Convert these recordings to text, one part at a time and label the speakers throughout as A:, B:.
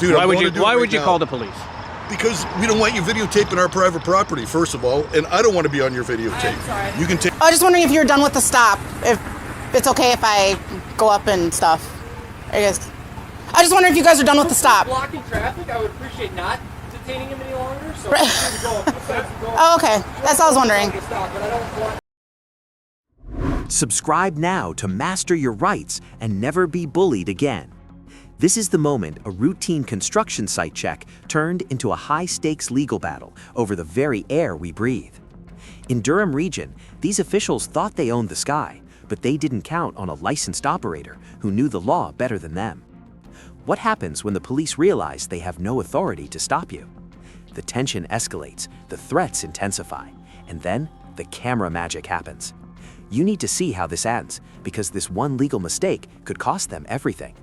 A: Dude,
B: why would you call the police?
A: Because we don't want you videotaping our private property, first of all, and I don't want to be on your videotape. You can take.
C: I was just wondering if you're done with the stop. If it's okay if I go up and stuff. I guess. I just wondering if you guys are done with the stop.
D: Blocking traffic, I would appreciate not detaining him any longer. So
C: Oh, okay. That's all I was wondering.
E: Subscribe now to master your rights and never be bullied again. This is the moment a routine construction site check turned into a high-stakes legal battle over the very air we breathe. In Durham Region, these officials thought they owned the sky, but they didn't count on a licensed operator who knew the law better than them. What happens when the police realize they have no authority to stop you? The tension escalates, the threats intensify, and then the camera magic happens. You need to see how this ends, because this one legal mistake could cost them everything.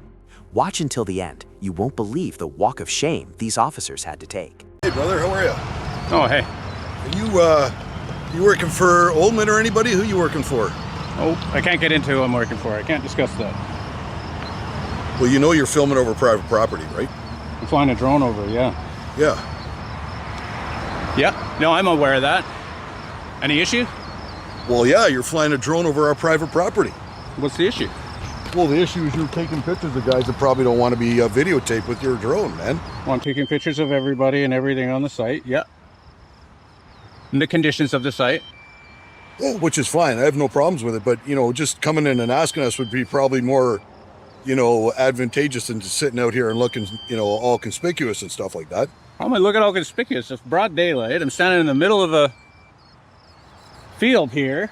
E: Watch until the end. You won't believe the walk of shame these officers had to take.
A: Hey, brother, how are you?
B: Oh, hey.
A: Are you working for Oldman or anybody? Who you working for?
B: Oh, I can't get into who I'm working for. I can't discuss that.
A: Well, you know you're filming over private property, right?
B: I'm flying a drone over, yeah.
A: Yeah.
B: Yeah, no, I'm aware of that. Any issue?
A: Well, yeah, you're flying a drone over our private property.
B: What's the issue?
A: Well, the issue is you're taking pictures of guys that probably don't want to be videotaped with your drone, man.
B: Well, I'm taking pictures of everybody and everything on the site, yeah. And the conditions of the site.
A: Yeah, which is fine. I have no problems with it. But, just coming in and asking us would be probably more, advantageous than just sitting out here and looking, all conspicuous and stuff like that.
B: How am I looking all conspicuous? It's broad daylight. I'm standing in the middle of a field here.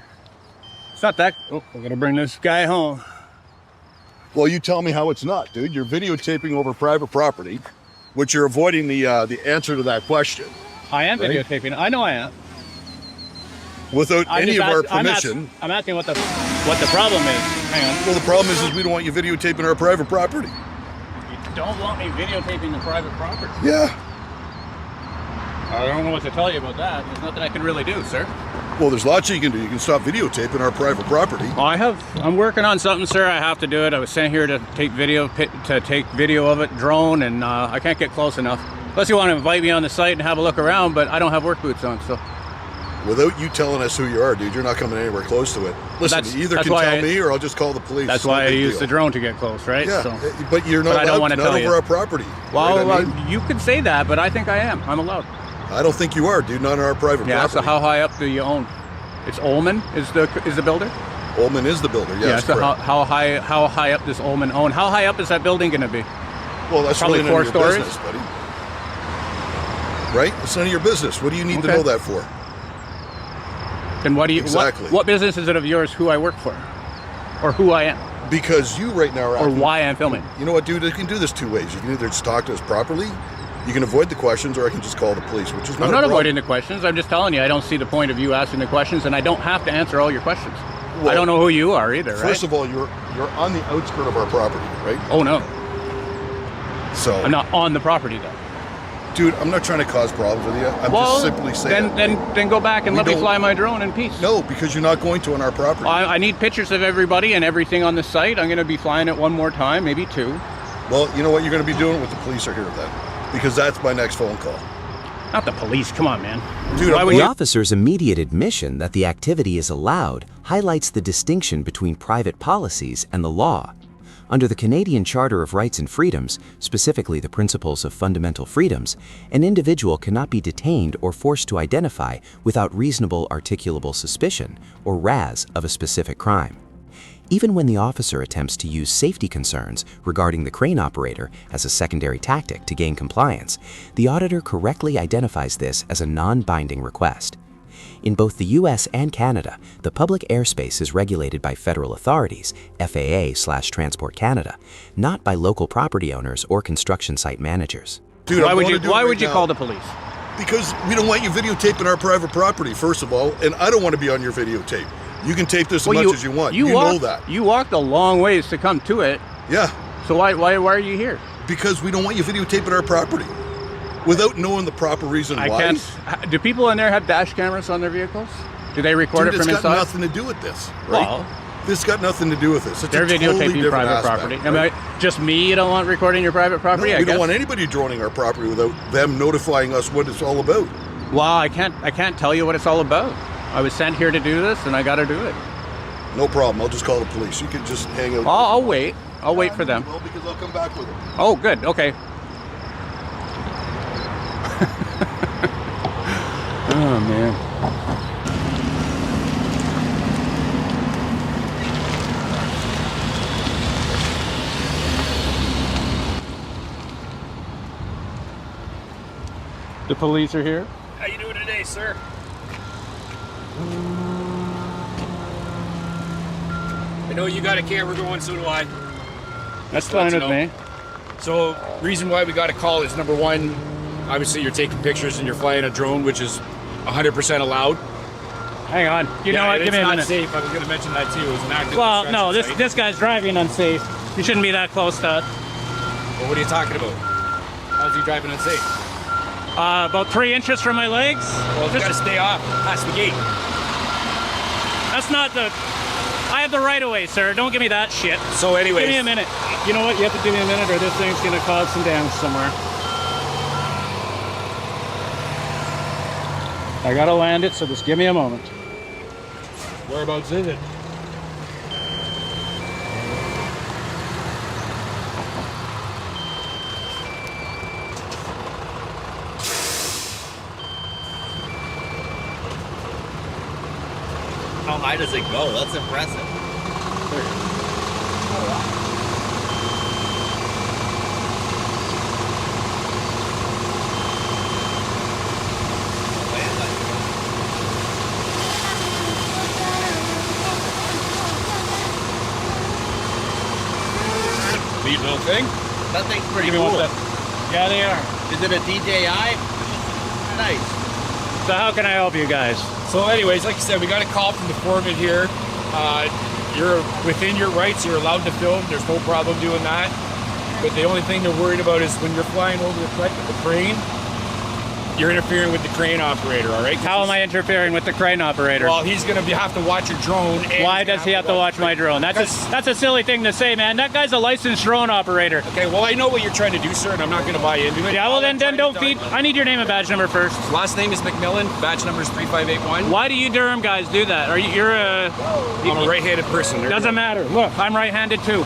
B: It's not that... Oh, I gotta bring this guy home.
A: Well, you tell me how it's not, dude. You're videotaping over private property, which you're avoiding the answer to that question.
B: I am
A: right?
B: videotaping. I know I am.
A: Without any of our permission.
B: I'm asking what the problem is. Hang on.
A: Well, the problem is we don't want you videotaping our private property.
B: You don't want me videotaping the private property?
A: Yeah.
B: I don't know what to tell you about that. There's nothing I can really do, sir.
A: Well, there's lots you can do. You can stop videotaping our private property.
B: Well, I'm working on something, sir. I have to do it. I was sent here to take video of it, drone, and I can't get close enough. Unless you want to invite me on the site and have a look around, but I don't have work boots on, so.
A: Without you telling us who you are, dude, you're not coming anywhere close to it. Listen, you either can tell me or I'll just call the police.
B: That's why I use the drone to get close, right?
A: Yeah,
B: so.
A: but you're not allowed not over our property.
B: Well,
A: right? I mean,
B: you could say that, but I think I am. I'm allowed.
A: I don't think you are, dude. Not on our private property.
B: Yeah. So how high up do you own? It's Ullman is the builder.
A: Ullman is the builder. Yes.
B: Yeah. So how high up does Ullman own? How high up is that building going to be?
A: Well, that's
B: probably
A: really
B: 4 stories,
A: business, buddy. Right? It's none of your business. What do you need to know that for?
B: Then what do you
A: exactly?
B: What business is it of yours? Who I work for, or who I am?
A: Because you right now are
B: or why I'm filming.
A: You know what, dude? You can do this 2 ways. You can either just talk to us properly. You can avoid the questions, or I can just call the police, which is not.
B: I'm not avoiding the questions. I'm just telling you, I don't see the point of you asking the questions, and I don't have to answer all your questions. Well, I don't know who you are either.
A: First of all, you're on the outskirt of our property, right?
B: Oh no.
A: So
B: I'm not on the property though.
A: Dude, I'm not trying to cause problems with you. I'm just simply saying.
B: Then go back and let me fly my drone in peace.
A: No, because you're not going to on our property.
B: I need pictures of everybody and everything on the site. I'm going to be flying it one more time, maybe 2.
A: Well, you know what you're going to be doing with the police are here then. Because that's my next phone call.
B: Not the police, come on, man.
E: Dude, the officer's immediate admission that the activity is allowed highlights the distinction between private policies and the law. Under the Canadian Charter of Rights and Freedoms, specifically the Principles of Fundamental Freedoms, an individual cannot be detained or forced to identify without reasonable articulable suspicion, or RAS, of a specific crime. Even when the officer attempts to use safety concerns regarding the crane operator as a secondary tactic to gain compliance, the auditor correctly identifies this as a non-binding request. In both the U.S. and Canada, the public airspace is regulated by federal authorities, FAA/Transport Canada, not by local property owners or construction site managers.
A: Dude,
B: why would you call the police?
A: Because we don't want you videotaping our private property, first of all, and I don't want to be on your videotape. You can tape this as much as you want. You know that.
B: You walked a long ways to come to it.
A: Yeah.
B: So why are you here?
A: Because we don't want you videotaping our property. Without knowing the proper reason why.
B: Do people in there have dash cameras on their vehicles? Do they record it from inside?
A: It's got nothing to do with this, right?
B: Well,
A: This got nothing to do with this. It's
B: They're
A: a totally
B: videotaping
A: different
B: private
A: aspect,
B: property.
A: right?
B: Am I just me? You don't want recording your private property?
A: No,
B: I
A: we
B: guess.
A: don't want anybody droning our property without them notifying us what it's all about.
B: Well, I can't tell you what it's all about. I was sent here to do this, and I got to do it.
A: No problem. I'll just call the police. You can just hang out.
B: I'll wait. I'll wait for them.
A: Well, because I'll come back with it.
B: Oh, good. Okay. Oh man. The police are here.
D: How you doing today, sir? I know you got a camera going, so do I.
B: That's
D: Just to let
B: fine
D: you
B: with
D: know.
B: me.
D: So, reason why we got a call is number one, obviously you're taking pictures and you're flying a drone, which is 100% allowed.
B: Hang on. You know what? Give me a minute.
D: It's not safe. I was going to mention that too. It's an active
B: Well, no,
D: construction
B: this
D: site.
B: guy's driving unsafe. You shouldn't be that close to us.
D: Well, what are you talking about? How's he driving unsafe?
B: About 3 inches from my legs.
D: Well, he's got to stay off past the gate.
B: That's not the... I have the right of way, sir. Don't give me that shit.
D: So anyways.
B: Give me a minute. You know what? You have to give me a minute or this thing's going to cause some damage somewhere. I got to land it, so just give me a moment.
D: Whereabouts is it?
F: How high does it go? That's impressive.
D: Neat little thing.
F: That thing's pretty
B: Give me one
F: cool.
B: sec. Yeah, they are.
F: Is it a DJI? Nice.
B: So how can I help you guys?
D: So anyways, like I said, we got a call from the foreman here. You're within your rights. You're allowed to film. There's no problem doing that. But the only thing they're worried about is when you're flying over the crane, you're interfering with the crane operator, all right?
B: How am I interfering with the crane operator?
D: Well, he's going to have to watch your drone. And
B: Why does he have to watch my drone? That's a silly thing to say, man. That guy's a licensed drone operator.
D: Okay, well, I know what you're trying to do, sir, and I'm not going to buy into it.
B: Yeah, well
D: All
B: then
D: I'm trying
B: don't
D: to
B: feed.
D: tell
B: I need your name and badge number first.
D: you- Last name is McMillan. Badge number is 3581.
B: Why do you Durham guys do that? You're a...
D: I'm a right-handed person. There you
B: Doesn't
D: go.
B: matter. Look, I'm right-handed too.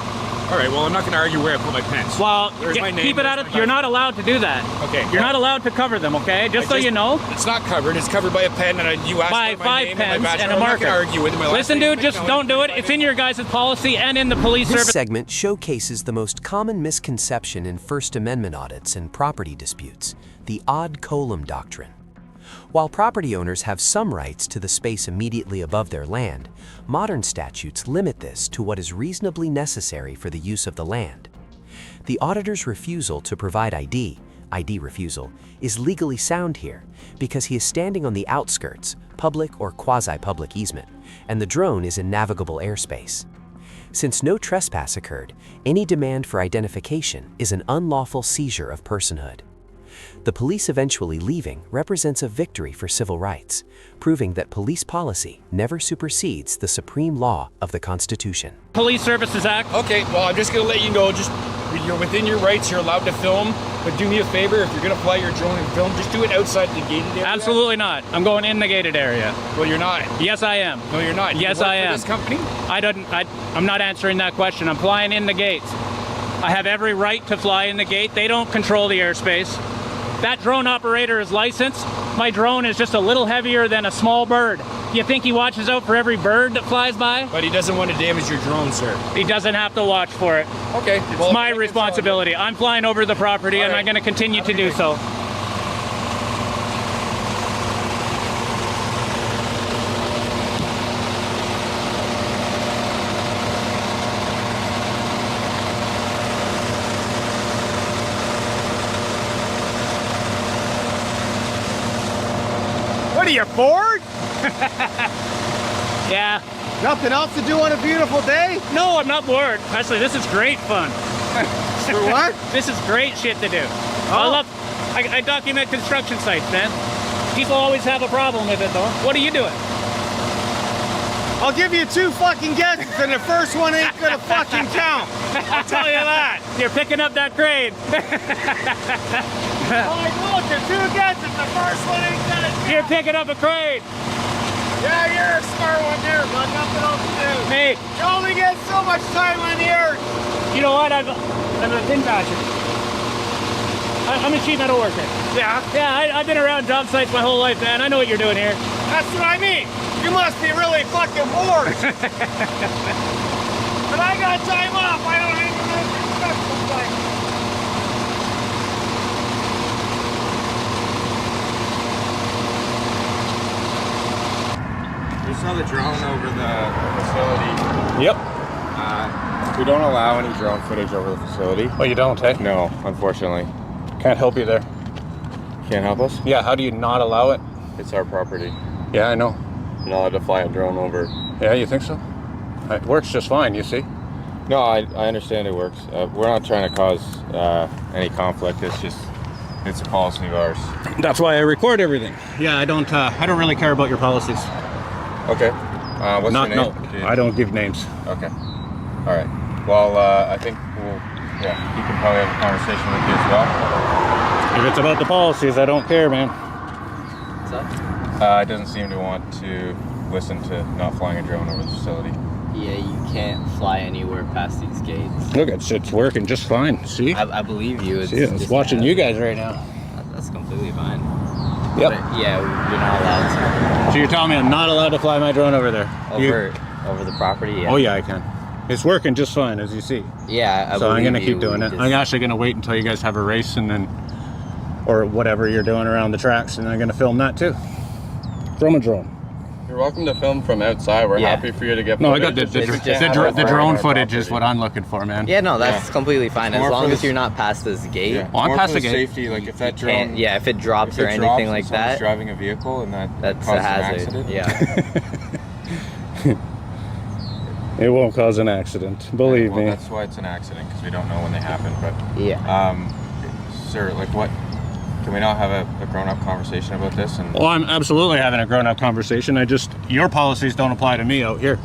D: All right, well, I'm not going to argue where I put my pens.
B: Well,
D: There's my name,
B: keep it out
D: there's
B: of...
D: my
B: You're
D: badge.
B: not allowed to do that.
D: Okay.
B: You're not allowed to cover them, okay? Just so you know.
D: It's not covered. It's covered by a pen, and you asked
B: By
D: for my
B: 5
D: name
B: pens
D: and my badge.
B: and a
D: I'm not
B: marker.
D: going to argue with him. My last
B: Listen,
D: name
B: dude,
D: is
B: just
D: McMillan.
B: don't do it. It's in your guys' policy and in the police
E: This
B: service.
E: segment showcases the most common misconception in First Amendment audits and property disputes, the ad coelum doctrine. While property owners have some rights to the space immediately above their land, modern statutes limit this to what is reasonably necessary for the use of the land. The auditor's refusal to provide ID refusal, is legally sound here because he is standing on the outskirts, public or quasi-public easement, and the drone is in navigable airspace. Since no trespass occurred, any demand for identification is an unlawful seizure of personhood. The police eventually leaving represents a victory for civil rights, proving that police policy never supersedes the supreme law of the Constitution.
B: Police Services Act.
D: Okay, well, I'm just going to let you know, you're within your rights, you're allowed to film, but do me a favor, if you're going to fly your drone and film, just do it outside the gated area.
B: Absolutely not. I'm going in the gated area.
D: Well, you're not.
B: Yes, I am.
D: No, you're not. You
B: Yes,
D: work
B: I
D: for
B: am.
D: this company?
B: I'm not answering that question. I'm flying in the gates. I have every right to fly in the gate. They don't control the airspace. That drone operator is licensed. My drone is just a little heavier than a small bird. You think he watches out for every bird that flies by?
D: But he doesn't want to damage your drone, sir.
B: He doesn't have to watch for it.
D: Okay.
B: It's my responsibility. I'm flying over the property and I'm going to continue to do so.
G: What are you, bored?
B: Yeah.
G: Nothing else to do on a beautiful day?
B: No, I'm not bored. Actually, this is great fun.
G: For what?
B: This is great shit to do. I document construction sites, man. People always have a problem with it, though. What are you doing?
G: I'll give you 2 fucking guesses, and the first one ain't gonna fucking count. I'll tell you that.
B: You're picking up that crane.
G: Like, look, the 2 guesses, the first one ain't gonna count.
B: You're picking up a crane.
G: Yeah, you're a smart one there, but nothing else to do.
B: Hey,
G: You only get so much time on the earth.
B: you know what? I'm a pin basher. I'm a sheet metal worker.
G: Yeah,
B: Yeah, I've been around job sites my whole life, man. I know what you're doing here.
G: that's what I mean. You must be really fucking bored. But I got time off. I don't even know what your stuff looks like.
H: We saw the drone over the facility.
B: Yep.
H: We don't allow any drone footage over the facility.
B: Oh, you don't, eh?
H: No, unfortunately.
B: Can't help you there.
H: Can't help us?
B: Yeah, how do you not allow it?
H: It's our property.
B: Yeah, I know.
H: We're not allowed to fly a drone over.
B: Yeah, you think so? It works just fine, you see.
H: No, I understand it works. We're not trying to cause any conflict. It's a policy of ours.
B: That's why I record everything. Yeah, I don't really care about your policies.
H: Okay. What's
B: Not,
H: your name?
B: no, I don't give names.
H: Okay. All right. Well, I think you can probably have a conversation with you as well.
B: If it's about the policies, I don't care, man.
F: What's up?
H: It doesn't seem to want to listen to not flying a drone over the facility.
F: Yeah, you can't fly anywhere past these gates.
B: Look, it's working just fine. See?
F: I believe you. It's,
B: See, it's
F: just
B: watching
F: bad.
B: you guys right now.
F: That's completely fine.
B: Yep.
F: But yeah, you're not allowed
B: So you're telling me I'm not allowed to fly my drone over there?
F: to over the property. Yeah.
B: Oh yeah, I can. It's working just fine, as you see.
F: Yeah,
B: So I'm gonna
F: believe
B: keep doing
F: you.
B: it.
F: Just-
B: I'm actually gonna wait until you guys have a race and then, or whatever you're doing around the tracks, and I'm gonna film that too. From a drone.
H: You're welcome to film from outside. We're
F: Yeah.
H: happy for you to get
B: No, I got
H: footage.
B: the
H: It's just you can't have it
B: drone
H: on our
B: footage is
H: property.
B: what I'm looking for, man.
F: Yeah, no, that's completely fine as
H: more
F: long
H: for
F: as
H: the-
F: you're not past this gate.
H: Yeah.
B: Oh, I'm
H: More
B: past
H: for
B: the
H: the
B: gate.
H: safety, like if that
F: You can't-
H: drone,
F: yeah, if it drops
H: if
F: or
H: it
F: anything
H: drops and
F: like
H: someone's
F: that,
H: driving a vehicle and
F: that's a
H: causes an
F: hazard.
H: accident.
F: Yeah.
B: It won't cause an accident, believe
H: Well,
B: me.
H: that's why it's an accident, because we don't know when they happen. But
F: Yeah.
H: sir, like what? Can we not have a grown-up conversation about this? And
B: Well, I'm absolutely having a grown-up conversation. Your policies don't apply to me out here.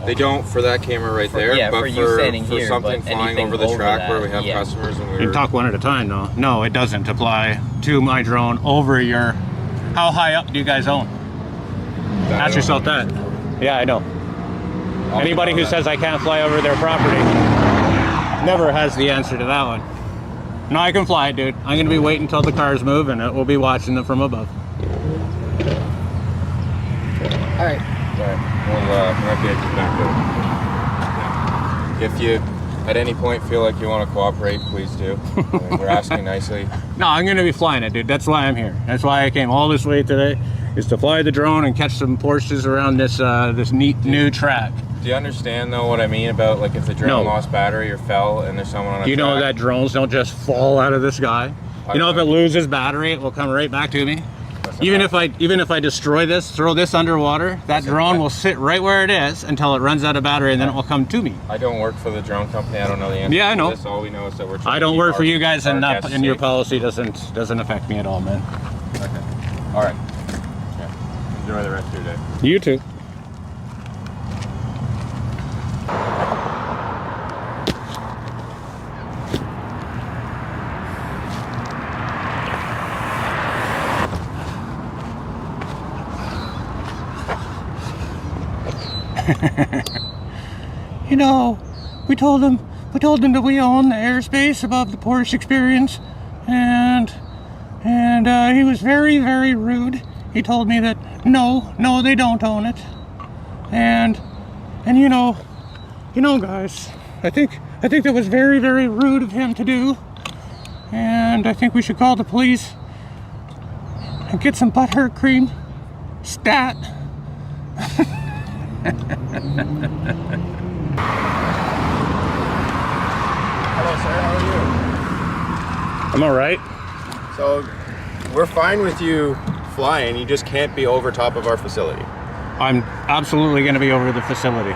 H: they don't for that camera right there.
F: yeah,
H: but
F: for you standing
H: for
F: here,
H: something
F: but
H: flying
F: anything
H: over the
F: over
H: track
F: that,
H: where we have
F: yeah.
H: customers and
B: You
H: we're
B: can talk one at a time, though. No, it doesn't apply to my drone over your... How high up do you guys own? Ask yourself that. Yeah, I know. Anybody who says I can't fly over their property never has the answer to that one. No, I can fly it, dude. I'm going to be waiting until the cars move, and we'll be watching them from above.
F: All right.
H: We'll might be able to get back to it. If you at any point feel like you want to cooperate, please do. I mean, we're asking nicely.
B: No, I'm going to be flying it, dude. That's why I'm here. That's why I came all this way today, is to fly the drone and catch some Porsches around this this neat new track.
H: Do you understand though what I mean about like if the drone
B: No.
H: lost battery or fell and there's someone on a
B: You know
H: track?
B: that drones don't just fall out of the sky. You know, if it loses battery, it will come right back to me. Even if I destroy this, throw this underwater, that drone will sit right where it is until it runs out of battery, and then it will come to me.
H: I don't work for the drone company. I don't know the answer.
B: Yeah, I know.
H: To this. All we know is that we're. Trying
B: I
H: to
B: don't
H: keep
B: work for
H: our-
B: you guys,
H: our
B: and
H: guests
B: your
H: safe.
B: policy doesn't affect me at all, man.
H: Okay. All right. Yeah. Enjoy the rest of your day.
B: You too. You know, we told him that we own the airspace above the Porsche Experience, and he was very, very rude. He told me that no, they don't own it, and you know, guys, I think that was very, very rude of him to do, and I think we should call the police and get some butthurt cream, stat.
G: Hello, sir. How are you?
B: I'm all right.
G: So, we're fine with you flying. You just can't be over top of our facility.
B: I'm absolutely going to be over the facility.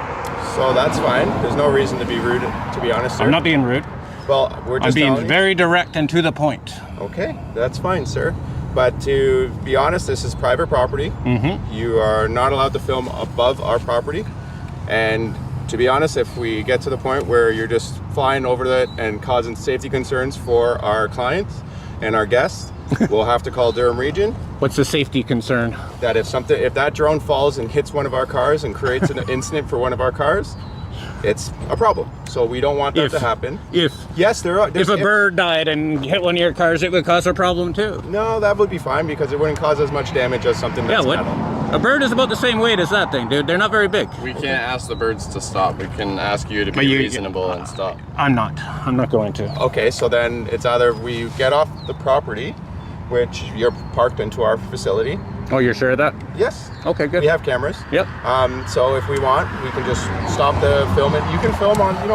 G: So that's fine. There's no reason to be rude, to be honest, sir.
B: I'm not being rude.
G: Well, we're
B: I'm
G: just
B: being
G: telling you.
B: very direct and to the point.
G: Okay, that's fine, sir. But to be honest, this is private property.
B: Mm-hmm.
G: You are not allowed to film above our property. And to be honest, if we get to the point where you're just flying over that and causing safety concerns for our clients and our guests, we'll have to call Durham Region.
B: What's the safety concern?
G: That if that drone falls and hits one of our cars and creates an incident for one of our cars, it's a problem. So we don't want that to happen.
B: If a bird died and hit one of your cars, it would cause a problem too.
G: No, that would be fine because it wouldn't cause as much damage as something that's metal.
B: A bird is about the same weight as that thing, dude. They're not very big.
H: We can't ask the birds to stop. We can ask you to be reasonable and stop.
B: I'm not going to.
G: Okay, so then it's either we get off the property, which you're parked into our facility.
B: Oh, you're sure of that?
G: Yes.
B: Okay, good.
G: We have cameras.
B: Yep.
G: So if we want, we can just stop the filming. You can film on, it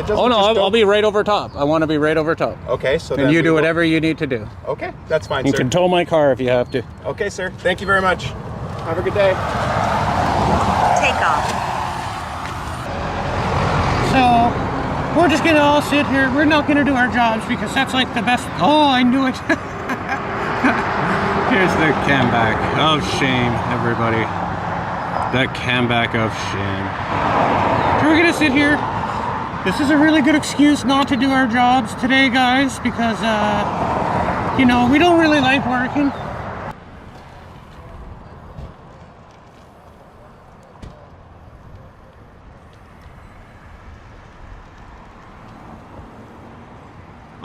G: doesn't.
B: Oh no, I'll be right over top. I want to be right over top.
G: Okay, so
B: then you do whatever you need to do.
G: Okay, that's fine,
B: You
G: sir.
B: can tow my car if you have to.
G: Okay, sir. Thank you very much. Have a good day.
I: Take off.
B: So, we're just gonna all sit here. We're not gonna do our jobs because that's like the best. Oh, I knew it. Here's the comeback of shame, everybody. The comeback of shame. So we're gonna sit here. This is a really good excuse not to do our jobs today, guys, because, we don't really like working.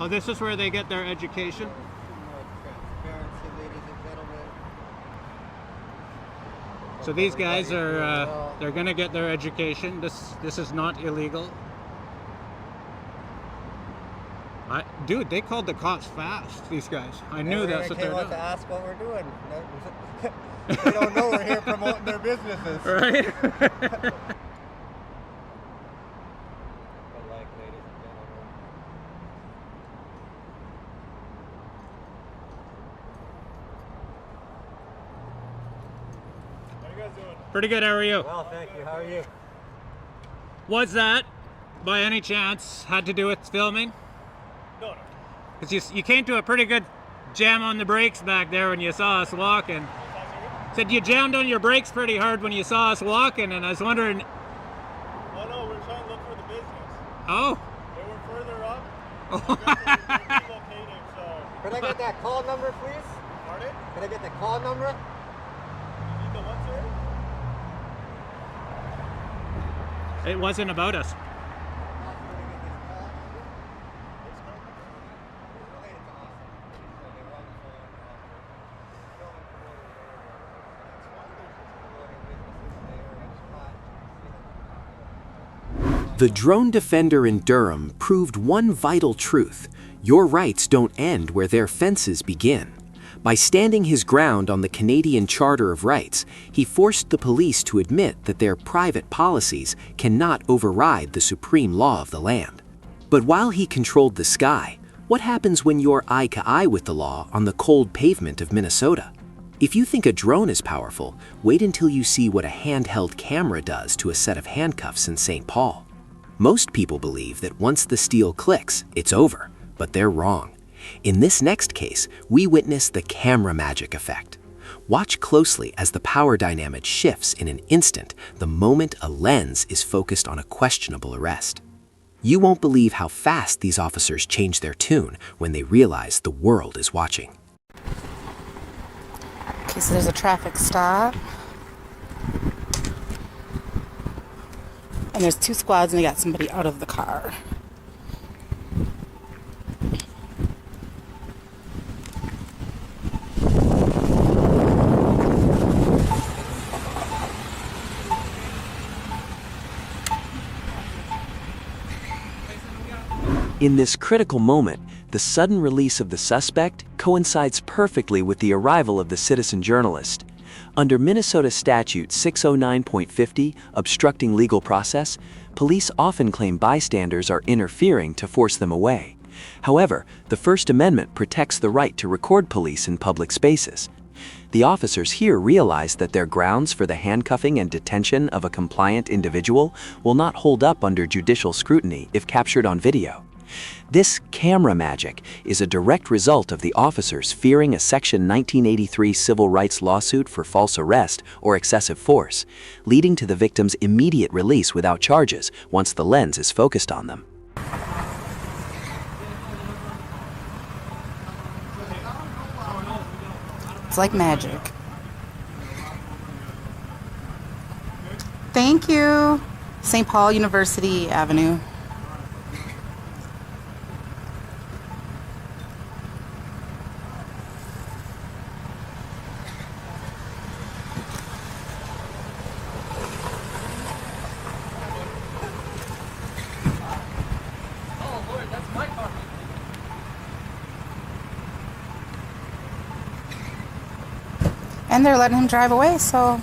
B: Oh, this is where they get their education? So these guys are, they're gonna get their education. This is not illegal. Dude, they called the cops fast, these guys. I knew that's what they're doing.
J: To ask what we're doing. They don't know we're here promoting their businesses.
B: Right? Pretty good, how are you?
J: Well, thank you. How are you?
B: Was that, by any chance, had to do with filming?
J: No.
B: Because you came to a pretty good jam on the brakes back there when you saw us walking. Said you jammed on your brakes pretty hard when you saw us walking, and I was wondering...
J: Oh no, we're trying to look for the business.
B: Oh.
J: They were further up. We're relocating, so... Can I get that call number, please? Pardon? Can I get the call number? You need the what, sir?
B: It wasn't about us.
E: The drone defender in Durham proved one vital truth: your rights don't end where their fences begin. By standing his ground on the Canadian Charter of Rights, he forced the police to admit that their private policies cannot override the supreme law of the land. But while he controlled the sky, what happens when you're eye to eye with the law on the cold pavement of Minnesota? If you think a drone is powerful, wait until you see what a handheld camera does to a set of handcuffs in St. Paul. Most people believe that once the steel clicks, it's over, but they're wrong. In this next case, we witness the camera magic effect. Watch closely as the power dynamic shifts in an instant the moment a lens is focused on a questionable arrest. You won't believe how fast these officers change their tune when they realize the world is watching.
C: Okay, so there's a traffic stop. And there's two squads and they got somebody out of the car.
K: In this critical moment, the sudden release of the suspect coincides perfectly with the arrival of the citizen journalist. Under Minnesota Statute 609.50, obstructing legal process, police often claim bystanders are interfering to force them away. However, the First Amendment protects the right to record police in public spaces. The officers here realize that their grounds for the handcuffing and detention of a compliant individual will not hold up under judicial scrutiny if captured on video. This camera magic is a direct result of the officers fearing a Section 1983 civil rights lawsuit for false arrest or excessive force, leading to the victim's immediate release without charges once the lens is focused on them.
C: It's like magic. Thank you. St. Paul University Avenue. And they're letting him drive away, so.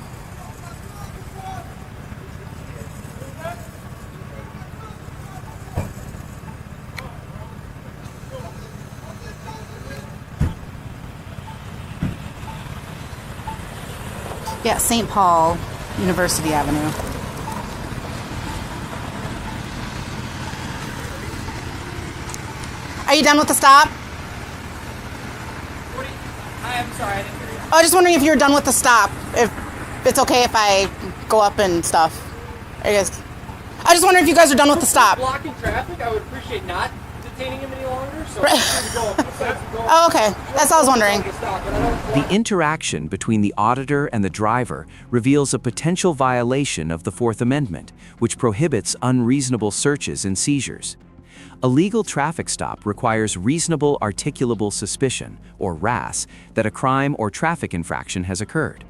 C: Yeah, St. Paul University Avenue. Are you done with the stop?
B: I'm sorry, I didn't hear you.
C: I was just wondering if you were done with the stop. If it's okay if I go up and stuff. I just wondering if you guys are done with the stop.
B: Blocking traffic, I would appreciate not detaining him any longer. So
C: Oh, okay. That's all I was wondering.
E: The interaction between the auditor and the driver reveals a potential violation of the Fourth Amendment, which prohibits unreasonable searches and seizures. A legal traffic stop requires reasonable articulable suspicion, or RAS, that a crime or traffic infraction has occurred.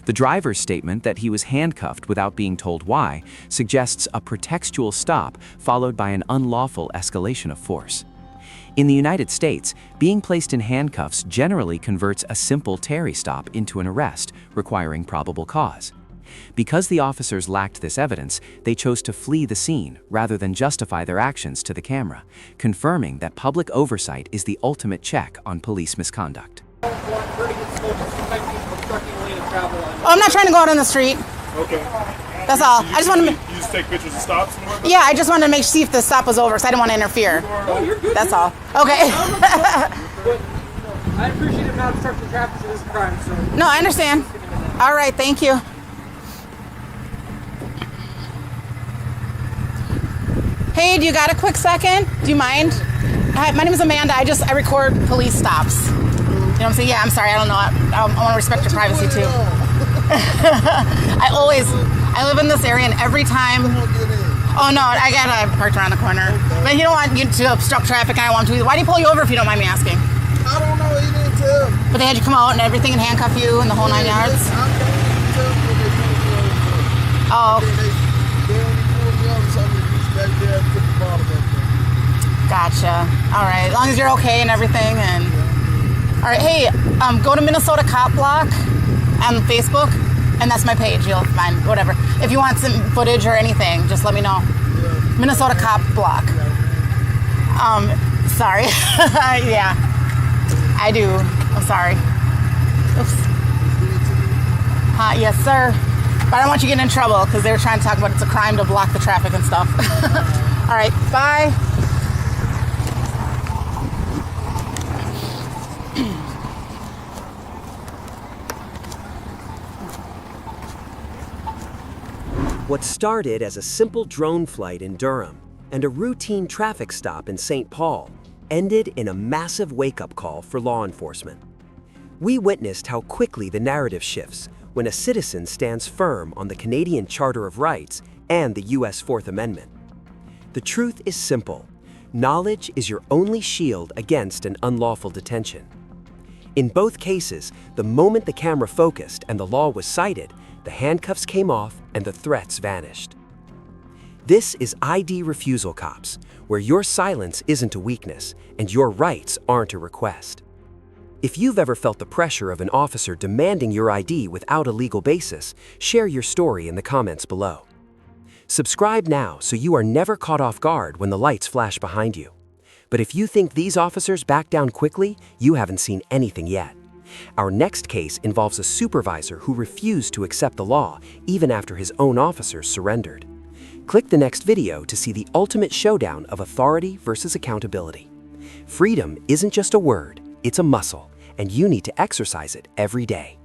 E: The driver's statement that he was handcuffed without being told why suggests a pretextual stop followed by an unlawful escalation of force. In the United States, being placed in handcuffs generally converts a simple Terry stop into an arrest, requiring probable cause. Because the officers lacked this evidence, they chose to flee the scene rather than justify their actions to the camera, confirming that public oversight is the ultimate check on police misconduct.
C: Oh, I'm not trying to go out on the street.
D: Okay.
C: That's all. I just wanted to.
D: You just take pictures of stops and whatnot?
C: Yeah, I just wanted to see if the stop was over because I didn't want to interfere.
B: Oh, you're good.
C: That's all. Okay.
B: I appreciate him not obstructing traffic for this crime, so.
C: No, I understand. All right, thank you. Hey, do you got a quick second? Do you mind? Hi, my name is Amanda. I record police stops. You know what I'm saying? Yeah, I'm sorry. I don't know. I want to respect your privacy too. I live in this area, and every time. Oh no, I got parked around the corner. But you don't want you to obstruct traffic, and I want to either. Why do you pull you over if you don't mind me asking?
J: I don't know. He didn't tell me.
C: But they had you come out and everything and handcuff you and the whole 9 yards. Oh. Gotcha. All right. As long as you're okay and everything, and all right. Hey, go to Minnesota Cop Block on Facebook, and that's my page. You'll find whatever. If you want some footage or anything, just let me know. Yeah. Minnesota Cop Block. Sorry. Yeah, I do. I'm sorry. Oops. Yes, sir. But I don't want you getting in trouble because they were trying to talk about it's a crime to block the traffic and stuff. All right, bye.
L: What started as a simple drone flight in Durham and a routine traffic stop in St. Paul ended in a massive wake-up call for law enforcement. We witnessed how quickly the narrative shifts when a citizen stands firm on the Canadian Charter of Rights and the U.S. Fourth Amendment. The truth is simple. Knowledge is your only shield against an unlawful detention. In both cases, the moment the camera focused and the law was cited, the handcuffs came off and the threats vanished. This is ID Refusal Cops, where your silence isn't a weakness and your rights aren't a request. If you've ever felt the pressure of an officer demanding your ID without a legal basis, share your story in the comments below. Subscribe now so you are never caught off guard when the lights flash behind you. But if you think these officers back down quickly, you haven't seen anything yet. Our next case involves a supervisor who refused to accept the law even after his own officers surrendered. Click the next video to see the ultimate showdown of authority versus accountability. Freedom isn't just a word, it's a muscle, and you need to exercise it every day.